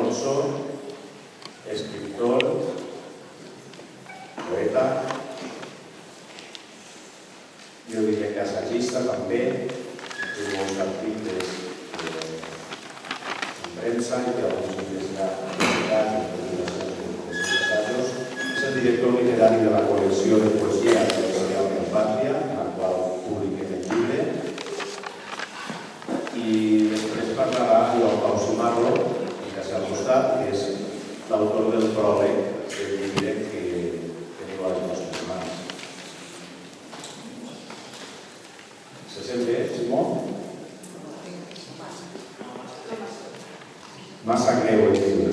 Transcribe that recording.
Alonso, escriptor, poeta, jo diria que assagista també, té molts articles en premsa i té alguns llibres d'universitat i publicacions d'assajos. És el director literari de la col·lecció de poesia Editorial de Pàtria, la qual publiquem el llibre. I després parlarà Joan Pau Simarro, que s'ha al costat, que és l'autor del pròleg del llibre que teniu a les nostres mans. Se sent bé, Simó? Massa greu, he dit.